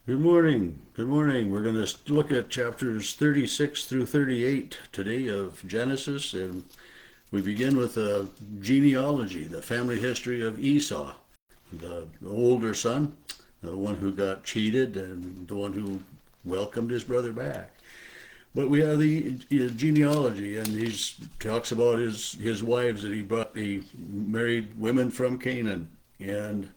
Good morning. Good morning. We're going to look at chapters 36 through 38 today of Genesis, and we begin with a genealogy, the family history of Esau, the older son, the one who got cheated and the one who welcomed his brother back. But we have the genealogy, and he talks about his wives that he brought. He married women from Canaan, and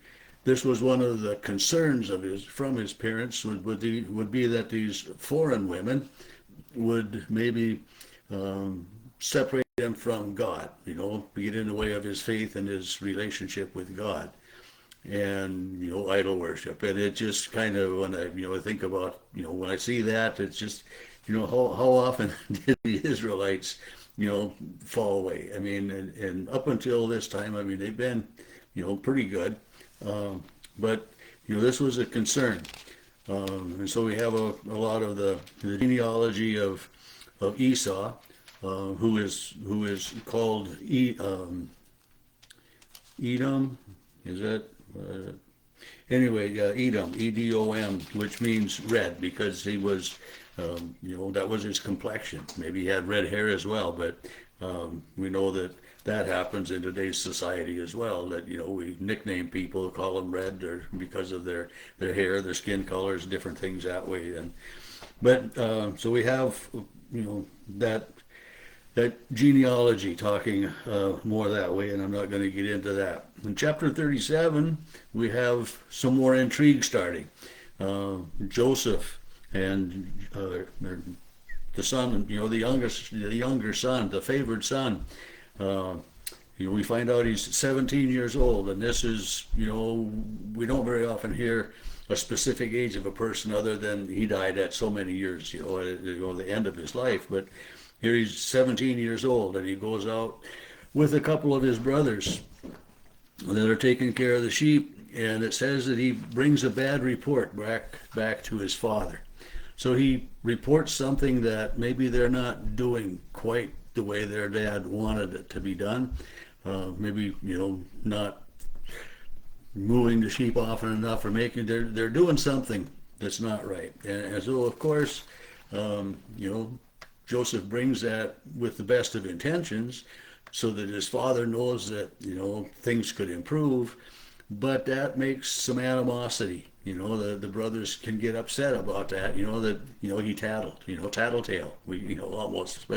this was one of the concerns of his from his parents would be that these foreign women would maybe separate him from God, get in the way of his faith and his relationship with God, and idol worship. And it just kind of, when I think about, when I see that, it's just, how often did the Israelites fall away? I mean, and up until this time, I mean, they've been pretty good. But this was a concern, and so we have a lot of the genealogy of Esau, who is called Edom. Is that anyway? Edom, Edom, which means red, because he was, that was his complexion. Maybe he had red hair as well, but we know that happens in today's society as well, that we nickname people, call them red, or because of their hair, their skin colors, different things that way. So we have that genealogy talking more that way, and I'm not going to get into that. In chapter 37, we have some more intrigue starting. Joseph and the son, the younger son, the favored son. We find out he's 17 years old, and this is, we don't very often hear a specific age of a person other than he died at so many years, at the end of his life. But here he's 17 years old, and he goes out with a couple of his brothers that are taking care of the sheep, and it says that he brings a bad report back to his father. So he reports something that maybe they're not doing quite the way their dad wanted it to be done. Maybe not moving the sheep often enough, or they're doing something that's not right. And so of course, Joseph brings that with the best of intentions, so that his father knows that things could improve, but that makes some animosity. The brothers can get upset about that. He tattled. Tattletale. Almost,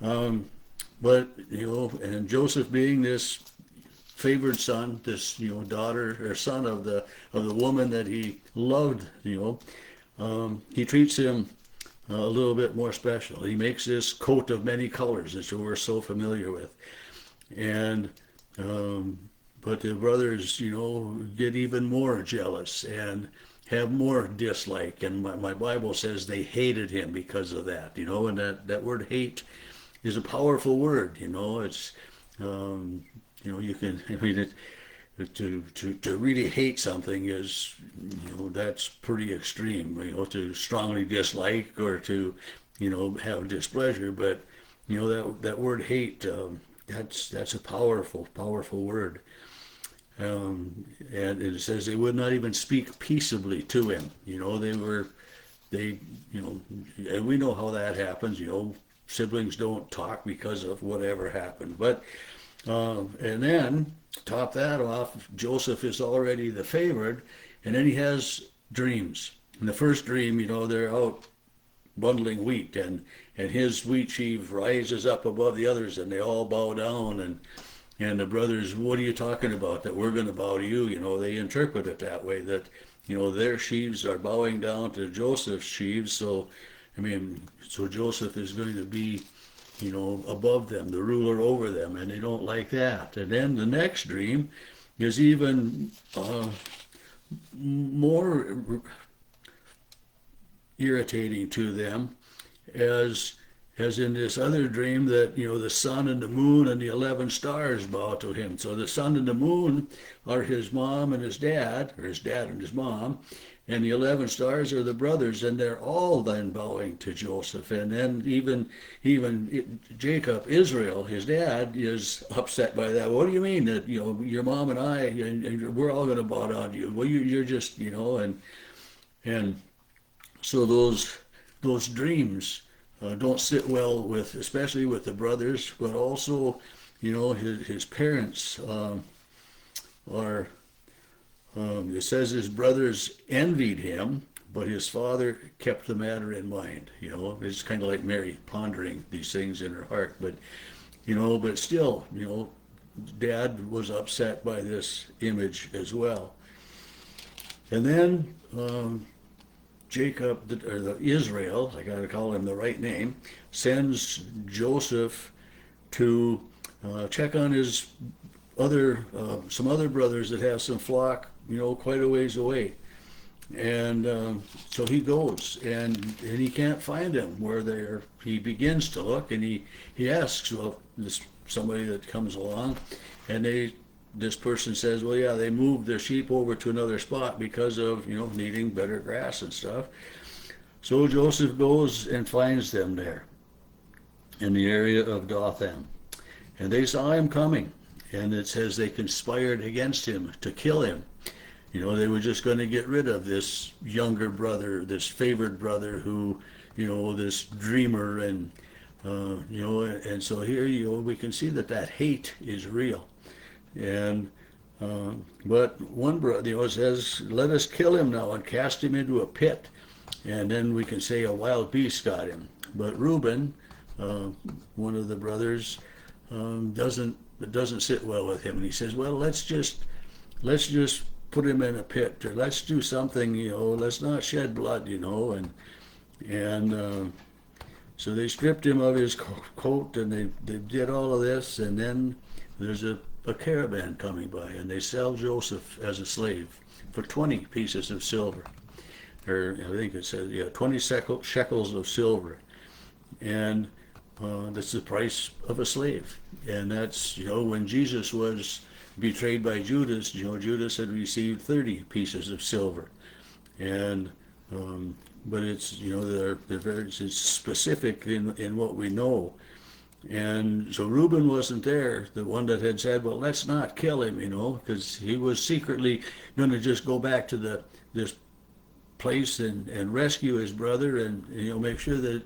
and Joseph, being this favored son, this daughter or son of the woman that he loved, he treats him a little bit more special. He makes this coat of many colors that we're so familiar with, and but the brothers, get even more jealous and have more dislike. And my Bible says they hated him because of that. And that word hate is a powerful word. It's you can, I mean, to really hate something is, that's pretty extreme. To strongly dislike, or to have displeasure. But that word hate, that's a powerful word. And it says they would not even speak peaceably to him. And we know how that happens. Siblings don't talk because of whatever happened. But and then top that off, Joseph is already the favored, and then he has dreams. In the first dream, they're out bundling wheat, and his wheat sheaf rises up above the others, and they all bow down, and the brothers, what are you talking about? That we're going to bow to you? They interpret it that way, that their sheaves are bowing down to Joseph's sheaves. So Joseph is going to be above them, the ruler over them, and they don't like that. And then the next dream is even more irritating to them, as in this other dream, that the sun and the moon and the 11 stars bow to him. So the sun and the moon are his mom and his dad, or his dad and his mom, and the 11 stars are the brothers, and they're all then bowing to Joseph. And then even Jacob, Israel, his dad, is upset by that. What do you mean that your mom and I and we're all going to bow down to you? Well, you're just and so those dreams don't sit well with, especially with the brothers, but also his parents are. It says his brothers envied him, but his father kept the matter in mind. It's kind of like Mary pondering these things in her heart. But still, Dad was upset by this image as well. And then Jacob, or Israel, I got to call him the right name, sends Joseph to check on his some other brothers that have some flock, quite a ways away. And so he goes, and he can't find them where they're. He begins to look, and he asks somebody that comes along, and this person says, well, yeah, they moved their sheep over to another spot because of needing better grass and stuff. So Joseph goes and finds them there in the area of Dothan, and they saw him coming. And it says they conspired against him to kill him. They were just going to get rid of this younger brother, this favored brother who, this dreamer. And so here, we can see that hate is real. And, but one brother, says, let us kill him now and cast him into a pit. And then we can say a wild beast got him. But Reuben, one of the brothers, doesn't sit well with him, and he says, well, let's just put him in a pit, or let's do something, let's not shed blood, and so they stripped him of his coat, and they did all of this. And then there's a caravan coming by, and they sell Joseph as a slave for 20 pieces of silver, or I think it says 20 shekels of silver, and that's the price of a slave. And that's, when Jesus was betrayed by Judas, Judas had received 30 pieces of silver. And, but it's, they're very, it's specific in what we know. And so Reuben wasn't there, the one that had said, well, let's not kill him, because he was secretly going to just go back to this place and rescue his brother and, make sure that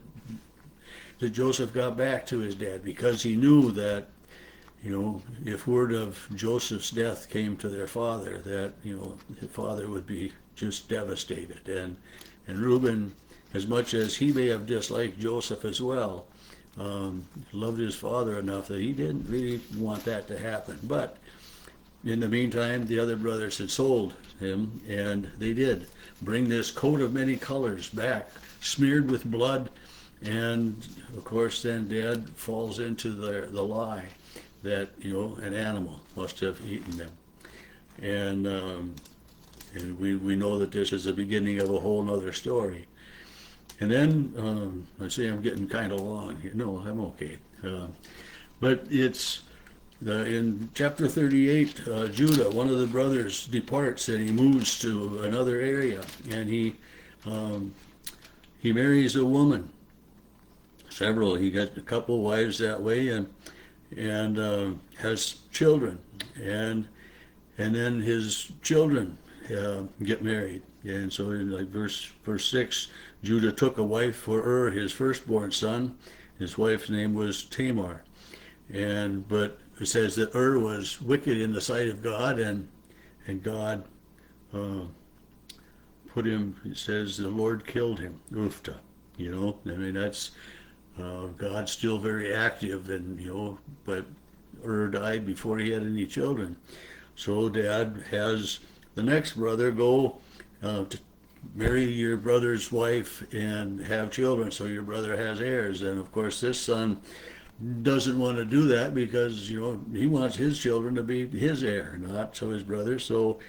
Joseph got back to his dad, because he knew that, if word of Joseph's death came to their father, that, his father would be just devastated. And Reuben, as much as he may have disliked Joseph as well, loved his father enough that he didn't really want that to happen. But in the meantime, the other brothers had sold him, and they did bring this coat of many colors back, smeared with blood. And of course, then Dad falls into the lie that an animal must have eaten them, and we know that this is the beginning of a whole other story. And then I say I'm getting kind of long here. No, I'm okay. But it's in chapter 38. Judah, one of the brothers, departs and he moves to another area, and he marries a woman. He got a couple wives that way, and has children, and then his children get married. And so in verse 6, Judah took a wife for his firstborn son. His wife's name was Tamar, but it says that was wicked in the sight of God, and God put him. It says the Lord killed him. Ufta, that's. God's still very active, and but died before he had any children. So Dad has the next brother go to marry your brother's wife and have children, so your brother has heirs. And of course, this son doesn't want to do that because he wants his children to be his heir, not so his brother. So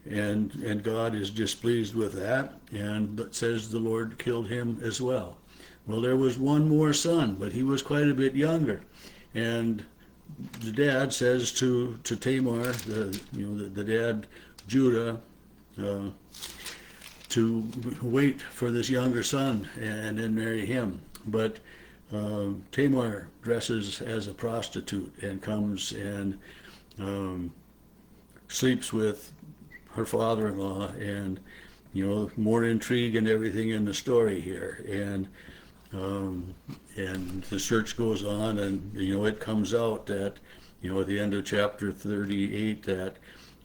and God is displeased with that, and it says the Lord killed him as well. Well, there was one more son, but he was quite a bit younger, and the dad says to Tamar, the dad Judah, uh, to wait for this younger son and then marry him. But Tamar dresses as a prostitute and comes and um, sleeps with her father-in-law, and more intrigue and everything in the story here. Um, and the search goes on, and it comes out that at the end of chapter 38 that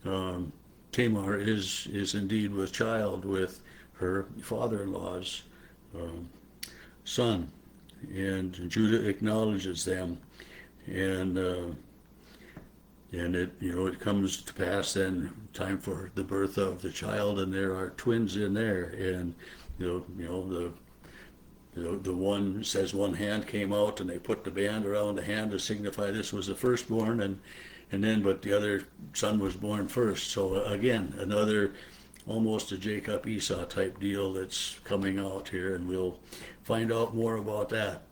um, Tamar is indeed with child with her father-in-law's um, son, and Judah acknowledges them, and it comes to pass then time for the birth of the child, and there are twins in there, and the one says one hand came out, and they put the band around the hand to signify this was the firstborn, and then but the other son was born first. So again, another almost a Jacob Esau type deal that's coming out here, and we'll find out more about that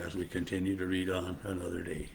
as we continue to read on another day.